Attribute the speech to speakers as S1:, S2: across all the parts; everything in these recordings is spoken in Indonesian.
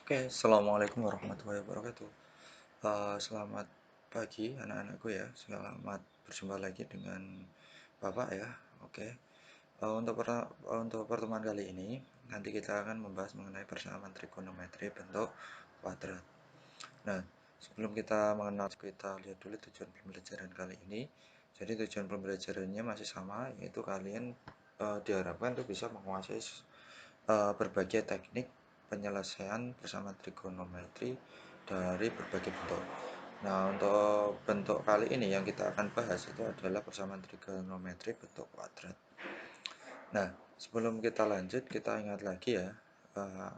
S1: Oke, assalamualaikum warahmatullahi wabarakatuh. Selamat pagi anak-anakku ya. Selamat berjumpa lagi dengan Bapak ya. Oke. Untuk pertemuan kali ini nanti kita akan membahas mengenai persamaan trigonometri bentuk kuadrat. Nah, sebelum kita mengenal, kita lihat dulu tujuan pembelajaran kali ini. Jadi tujuan pembelajarannya masih sama, yaitu kalian diharapkan untuk bisa menguasai berbagai teknik penyelesaian persamaan trigonometri dari berbagai bentuk. Nah, untuk bentuk kali ini yang kita akan bahas itu adalah persamaan trigonometri bentuk kuadrat. Nah, sebelum kita lanjut, kita ingat lagi ya,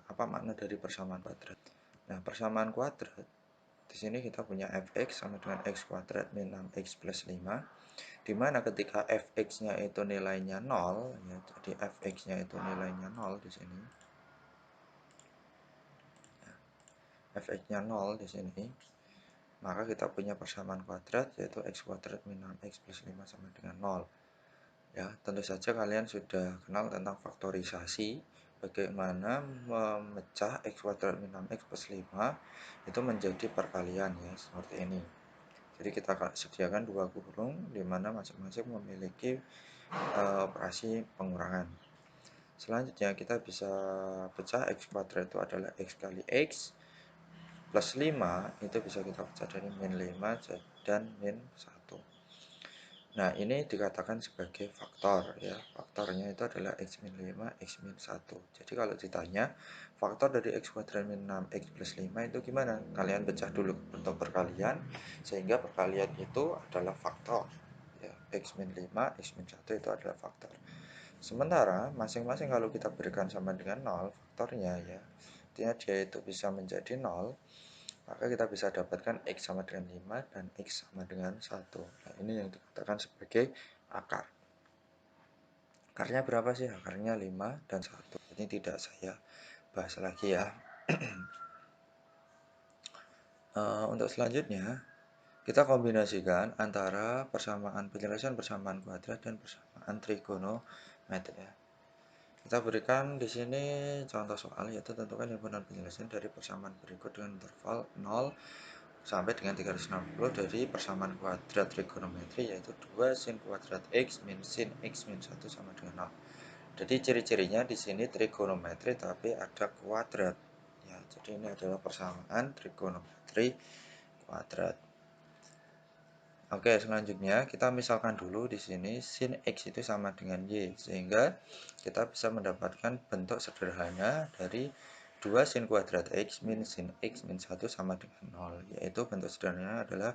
S1: apa makna dari persamaan kuadrat. Nah, persamaan kuadrat, di sini kita punya fx sama dengan x kuadrat min 6x plus 5, di mana ketika fx-nya itu nilainya 0, ya, jadi fx-nya itu nilainya 0 di sini. Fx-nya 0 di sini, maka kita punya persamaan kuadrat yaitu x kuadrat min 6x plus 5 sama dengan 0. Ya, tentu saja kalian sudah kenal tentang faktorisasi, bagaimana memecah x kuadrat min 6x plus 5 itu menjadi perkalian ya, seperti ini. Jadi kita akan sediakan dua kurung di mana masing-masing memiliki operasi pengurangan. Selanjutnya kita bisa pecah x kuadrat itu adalah x kali x plus 5 itu bisa kita baca dari min 5 dan min 1. Nah, ini dikatakan sebagai faktor ya. Faktornya itu adalah x min 5, x min 1. Jadi kalau ditanya faktor dari x kuadrat min 6x plus 5 itu gimana? Kalian pecah dulu bentuk perkalian sehingga perkalian itu adalah faktor. Ya, x min 5, x min 1 itu adalah faktor. Sementara masing-masing kalau kita berikan sama dengan 0 faktornya ya, artinya dia itu bisa menjadi 0, maka kita bisa dapatkan x sama dengan 5 dan x sama dengan 1. Nah, ini yang dikatakan sebagai akar. Akarnya berapa sih? Akarnya 5 dan 1. Ini tidak saya bahas lagi ya. Untuk selanjutnya, kita kombinasikan antara penyelesaian persamaan kuadrat dan persamaan trigonometri ya. Kita berikan di sini contoh soal, yaitu tentukan himpunan penyelesaian dari persamaan berikut dengan interval 0 sampai dengan 360 dari persamaan kuadrat trigonometri, yaitu 2 sin kuadrat x min sin x min 1 sama dengan 0. Jadi ciri-cirinya di sini trigonometri tapi ada kuadrat ya. Jadi ini adalah persamaan trigonometri kuadrat. Oke, selanjutnya kita misalkan dulu di sini sin x itu sama dengan y, sehingga kita bisa mendapatkan bentuk sederhana dari 2 sin kuadrat x min sin x min 1 sama dengan 0, yaitu bentuk sederhananya adalah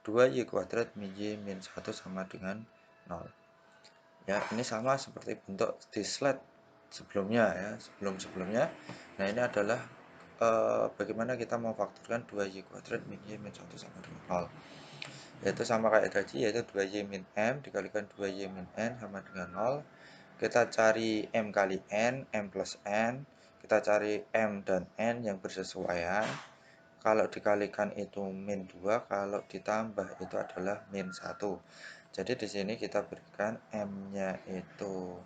S1: 2y kuadrat min y min 1 sama dengan 0. Ya, ini sama seperti bentuk di slide sebelumnya ya, sebelumnya. Nah, ini adalah bagaimana kita memfaktorkan 2y kuadrat min y min 1 sama dengan 0. Yaitu sama kayak tadi, yaitu 2y min m dikalikan 2y min n sama dengan 0. Kita cari m kali n, m plus n. Kita cari m dan n yang bersesuaian. Kalau dikalikan itu min 2, kalau ditambah itu adalah min 1. Jadi di sini kita berikan m-nya itu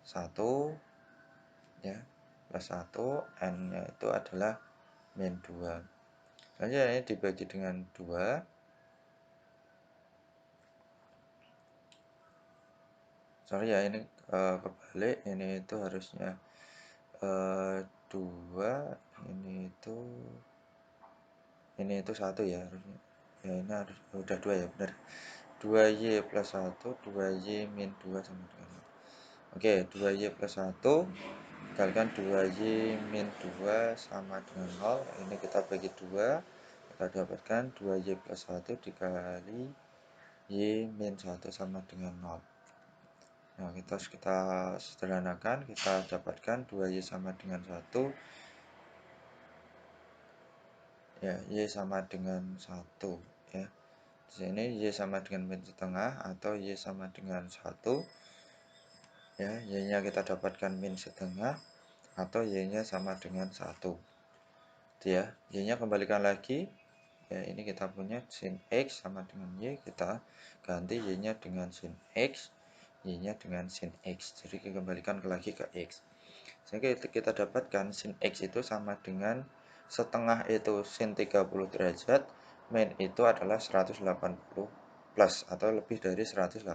S1: 1 ya, plus 1, n-nya itu adalah min 2. Selanjutnya ini dibagi dengan 2. Sorry ya, ini kebalik, ini itu harusnya 2, ini itu 1 ya harusnya. Ya, ini harus udah 2 ya, benar. 2y plus 1, 2y min 2 sama dengan 0. Oke, 2y plus 1 dikalikan 2y min 2 sama dengan 0. Ini kita bagi 2, kita dapatkan 2y plus 1 dikali y min 1 sama dengan 0. Nah, kita sederhanakan, kita dapatkan 2y sama dengan 1 ya, y sama dengan 1 ya. Di sini y sama dengan min setengah atau y sama dengan 1 ya, y-nya kita dapatkan min setengah atau y-nya sama dengan 1 ya. Y-nya kembalikan lagi ya, ini kita punya sin x sama dengan y, kita ganti y-nya dengan sin x, y-nya dengan sin x, jadi dikembalikan lagi ke x. Sehingga kita dapatkan sin X itu sama dengan setengah itu sin 30 derajat, min itu adalah 180 plus atau lebih dari 180.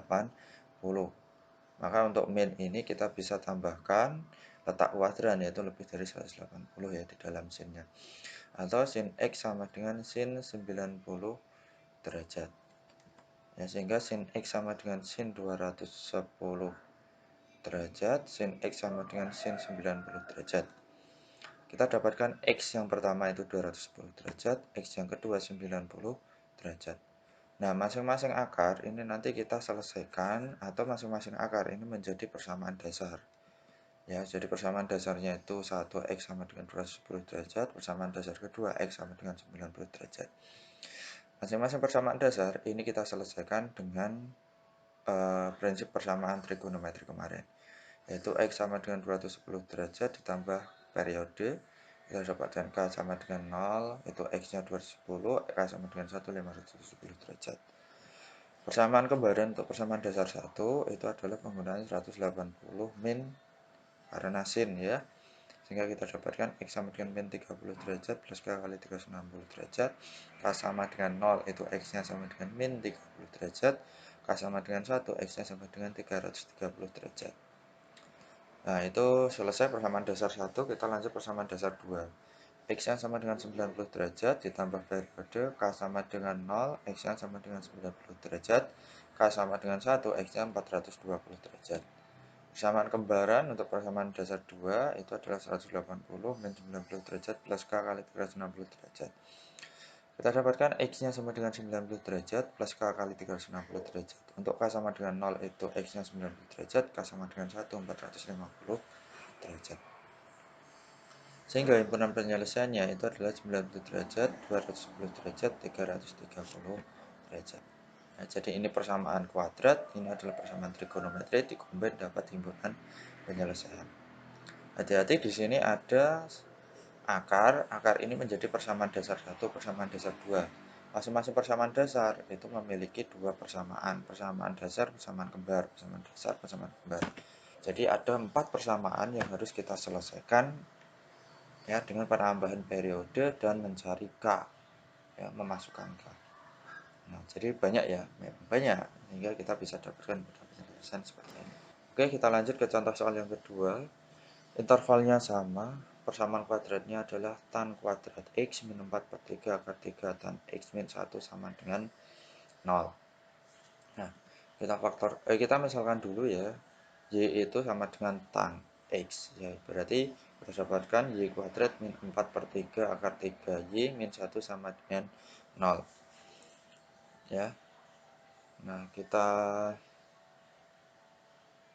S1: Maka untuk min ini kita bisa tambahkan letak kuadran yaitu lebih dari 180 ya di dalam sinnya. Atau sin X sama dengan sin 90 derajat. Ya, sehingga sin X sama dengan sin 210 derajat, sin X sama dengan sin 90 derajat. Kita dapatkan X yang pertama itu 210 derajat, X yang kedua 90 derajat. Nah, masing-masing akar ini nanti kita selesaikan atau masing-masing akar ini menjadi persamaan dasar. Ya, jadi persamaan dasarnya itu 1 X sama dengan 210 derajat, persamaan dasar kedua X sama dengan 90 derajat. Masing-masing persamaan dasar ini kita selesaikan dengan prinsip persamaan trigonometri kemarin, yaitu X sama dengan 210 derajat ditambah periode, kita dapatkan K sama dengan 0, itu X-nya 210, K sama dengan 1, 570 derajat. Persamaan kembaran untuk persamaan dasar 1 itu adalah penggunaan 180 min karena sin ya. Sehingga kita dapatkan X sama dengan min 30 derajat plus K kali 360 derajat. K sama dengan 0 itu X-nya sama dengan min 30 derajat. K sama dengan 1, X-nya sama dengan 330 derajat. Nah, itu selesai persamaan dasar 1, kita lanjut persamaan dasar 2. X-nya sama dengan 90 derajat ditambah periode, K sama dengan 0, X-nya sama dengan 90 derajat, K sama dengan 1, X-nya 420 derajat. Persamaan kembaran untuk persamaan dasar 2 itu adalah 180 min 90 derajat plus K kali 360 derajat. Kita dapatkan X-nya sama dengan 90 derajat plus K kali 360 derajat. Untuk K sama dengan 0 itu X-nya 90 derajat, K sama dengan 1, 450 derajat. Sehingga himpunan penyelesaiannya itu adalah 90 derajat, 210 derajat, 330 derajat. Nah, jadi ini persamaan kuadrat, ini adalah persamaan trigonometri, dikombin dapat himpunan penyelesaian. Hati-hati di sini ada akar ini menjadi persamaan dasar 1, persamaan dasar 2. Masing-masing persamaan dasar itu memiliki dua persamaan, persamaan dasar, persamaan kembar, persamaan dasar, persamaan kembar. Jadi ada 4 persamaan yang harus kita selesaikan ya dengan penambahan periode dan mencari K, ya memasukkan K. Nah, jadi banyak ya, banyak sehingga kita bisa dapatkan penyelesaian seperti ini. Oke, kita lanjut ke contoh soal yang kedua. Intervalnya sama, persamaan kuadratnya adalah tan kuadrat X min 4 per 3 akar 3 tan X min 1 sama dengan 0. Nah, kita misalkan dulu ya, Y itu sama dengan tan X ya, berarti kita dapatkan Y kuadrat min 4 per 3 akar 3 Y min 1 sama dengan 0 ya. Nah, kita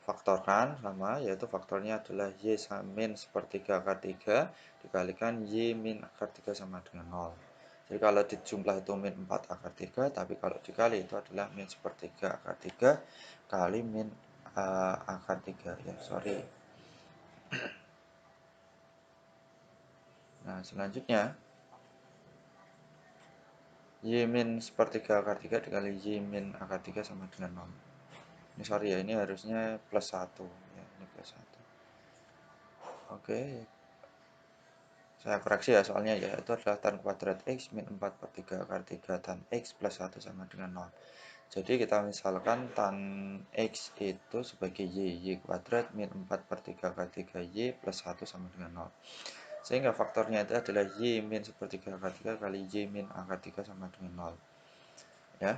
S1: faktorkan sama, yaitu faktornya adalah Y min sepertiga akar 3 dikalikan Y min akar 3 sama dengan 0. Jadi kalau dijumlah itu min 4 akar 3, tapi kalau dikali itu adalah min sepertiga akar 3 kali min akar 3 ya, sorry. Nah, selanjutnya Y min sepertiga akar 3 dikali Y min akar 3 sama dengan 0. Ini sorry ya, ini harusnya plus 1 ya, ini plus 1. Oke, saya koreksi ya soalnya ya, itu adalah tan kuadrat X min 4 per 3 akar 3 tan X plus 1 sama dengan 0. Jadi kita misalkan tan X itu sebagai Y kuadrat min 4 per 3 akar 3 Y plus 1 sama dengan 0. Sehingga faktornya itu adalah Y min sepertiga akar 3 kali Y min akar 3 sama dengan 0. Ya,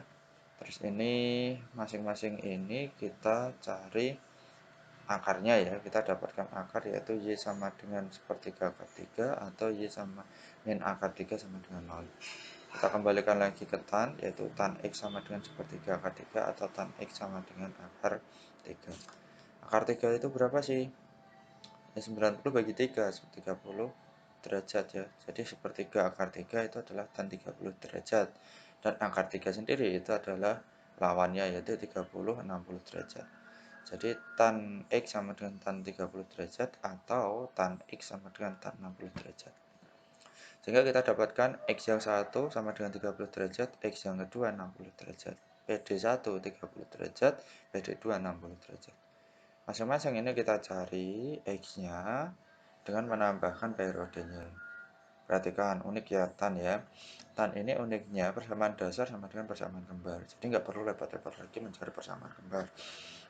S1: terus ini masing-masing ini kita cari akarnya ya, kita dapatkan akar yaitu Y sama dengan sepertiga akar 3 atau Y sama min akar 3 sama dengan 0. Kita kembalikan lagi ke tan, yaitu tan X sama dengan sepertiga akar 3 atau tan X sama dengan akar 3. Akar 3 itu berapa sih? Ya, 90 bagi 3, 30 derajat ya. Jadi sepertiga akar 3 itu adalah tan 30 derajat. Dan akar 3 sendiri itu adalah lawannya yaitu 30, 60 derajat. Jadi tan X sama dengan tan 30 derajat atau tan X sama dengan tan 60 derajat. Sehingga kita dapatkan X yang satu sama dengan 30 derajat, X yang kedua 60 derajat. PD1 30 derajat, PD2 60 derajat. Masing-masing ini kita cari X-nya dengan menambahkan periodenya. Perhatikan, unik ya tan ya. Tan ini uniknya persamaan dasar sama dengan persamaan kembar. Jadi nggak perlu repot-repot lagi mencari persamaan kembar.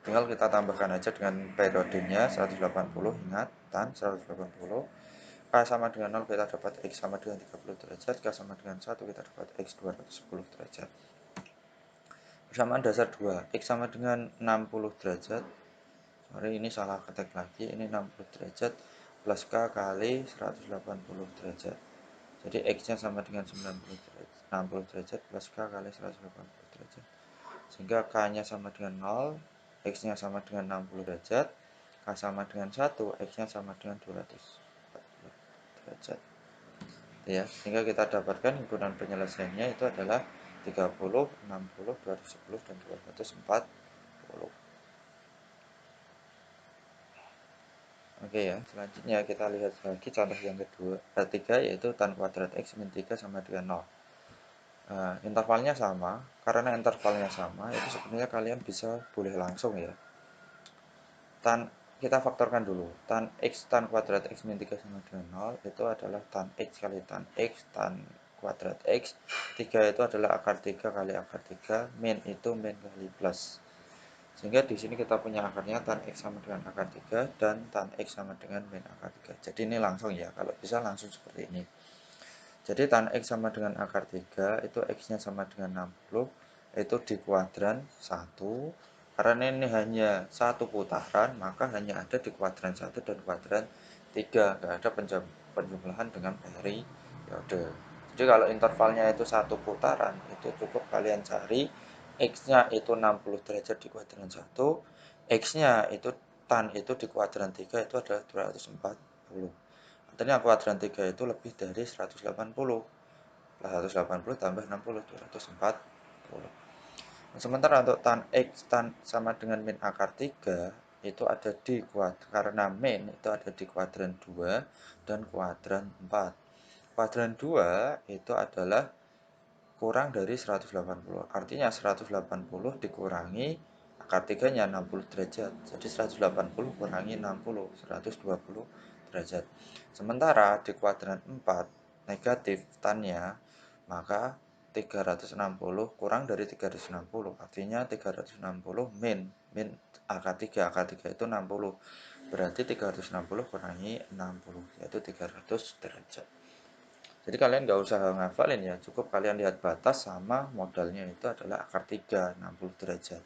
S1: Tinggal kita tambahkan aja dengan periodenya 180, ingat tan 180. K sama dengan 0 kita dapat X sama dengan 30 derajat, K sama dengan 1 kita dapat X 210 derajat. Persamaan dasar 2, X sama dengan 60 derajat. Sorry, ini salah ketik lagi, ini 60 derajat plus K kali 180 derajat. Jadi X-nya sama dengan 60 derajat plus K kali 180 derajat. Sehingga K-nya sama dengan 0, X-nya sama dengan 60 derajat, K sama dengan 1, X-nya sama dengan 240 derajat. Ya, sehingga kita dapatkan himpunan penyelesaiannya itu adalah 30, 60, 210, dan 240. Oke ya, selanjutnya kita lihat lagi contoh yang ketiga, yaitu tan kuadrat X min 3 sama dengan 0. Nah, intervalnya sama, karena intervalnya sama, itu sebenarnya kalian bisa boleh langsung ya. Kita faktorkan dulu, tan X tan kuadrat X min 3 sama dengan 0, itu adalah tan X kali tan X, tan kuadrat X, 3 itu adalah akar 3 kali akar 3, min itu min kali plus. Sehingga di sini kita punya akarnya tan X sama dengan akar 3 dan tan X sama dengan min akar 3. Jadi ini langsung ya, kalau bisa langsung seperti ini. Jadi tan X sama dengan akar 3, itu X-nya sama dengan 60, itu di kuadran 1. Karena ini hanya satu putaran, maka hanya ada di kuadran 1 dan kuadran 3. Nggak ada penjumlahan dengan periode. Jadi kalau intervalnya itu satu putaran, itu cukup kalian cari X-nya itu 60 derajat di kuadran 1, X-nya itu tan itu di kuadran 3 itu adalah 240. Artinya kuadran 3 itu lebih dari 180. 180 tambah 60, 240. Sementara untuk tan X tan sama dengan min akar 3 itu ada di kuadran, karena min itu ada di kuadran 2 dan kuadran 4. Kuadran 2 itu adalah kurang dari 180. Artinya 180 dikurangi akar 3-nya 60 derajat. Jadi 180 kurangi 60, 120 derajat. Sementara di kuadran 4 negatif tannya, maka 360 kurang dari 360, artinya 360 min akar 3, akar 3 itu 60. Berarti 360 kurangi 60, yaitu 300 derajat. Jadi kalian nggak usah ngafalin ya, cukup kalian lihat batas sama modalnya itu adalah akar 3, 60 derajat.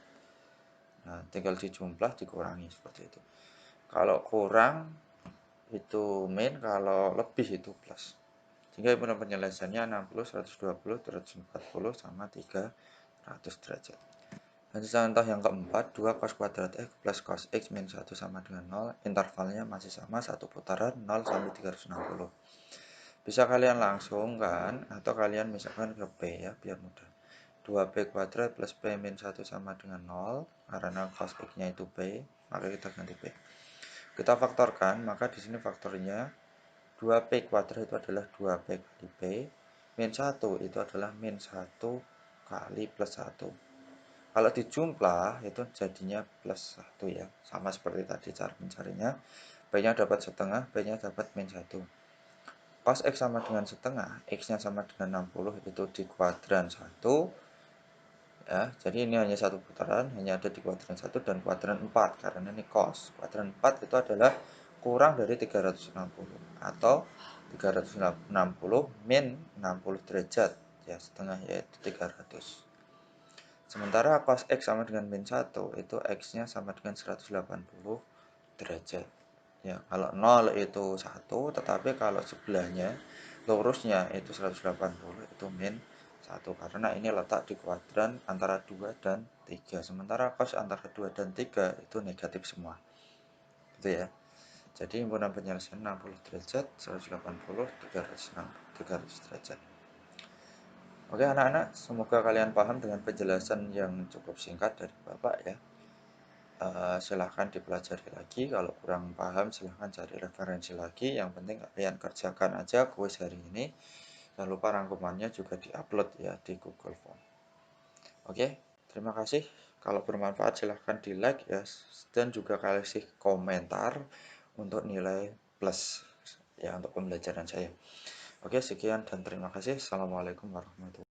S1: Nah, tinggal dijumlah, dikurangi seperti itu. Kalau kurang itu min, kalau lebih itu plus. Sehingga himpunan penyelesaiannya 60, 120, 240 sama 300 derajat. Dan contoh yang keempat, 2 cos kuadrat X plus cos X min 1 sama dengan 0. Intervalnya masih sama, satu putaran 0 sampai 360. Bisa kalian langsung kan, atau kalian misalkan ke P ya, biar mudah. 2P kuadrat plus P min 1 sama dengan 0, karena cos X-nya itu P, maka kita ganti P. Kita faktorkan, maka di sini faktornya 2P kuadrat itu adalah 2P kali P, min 1 itu adalah min 1 kali plus 1. Kalau dijumlah, itu jadinya plus 1 ya, sama seperti tadi cara mencarinya. P-nya dapat setengah, P-nya dapat min 1. Cos X sama dengan setengah, X-nya sama dengan 60, itu di kuadran 1. Ya, jadi ini hanya satu putaran, hanya ada di kuadran 1 dan kuadran 4, karena ini cos. Kuadran 4 itu adalah kurang dari 360, atau 360 min 60 derajat, ya setengah yaitu 300. Sementara cos X sama dengan min 1, itu X-nya sama dengan 180 derajat. Ya, kalau 0 itu 1, tetapi kalau sebelahnya lurusnya itu 180, itu min 1, karena ini letak di kuadran antara 2 dan 3. Sementara cos antara 2 dan 3 itu negatif semua. Gitu ya. Jadi himpunan penyelesaian 60 derajat, 180, 300 derajat. Oke anak-anak, semoga kalian paham dengan penjelasan yang cukup singkat dari Bapak ya. Silahkan dipelajari lagi, kalau kurang paham silahkan cari referensi lagi. Yang penting kalian kerjakan aja kuis hari ini. Jangan lupa rangkumannya juga diupload ya di Google Form. Oke, terima kasih. Kalau bermanfaat silahkan di like ya, dan juga kasih komentar untuk nilai plus ya untuk pembelajaran saya. Oke, sekian dan terima kasih. Assalamualaikum warahmatullahi wabarakatuh.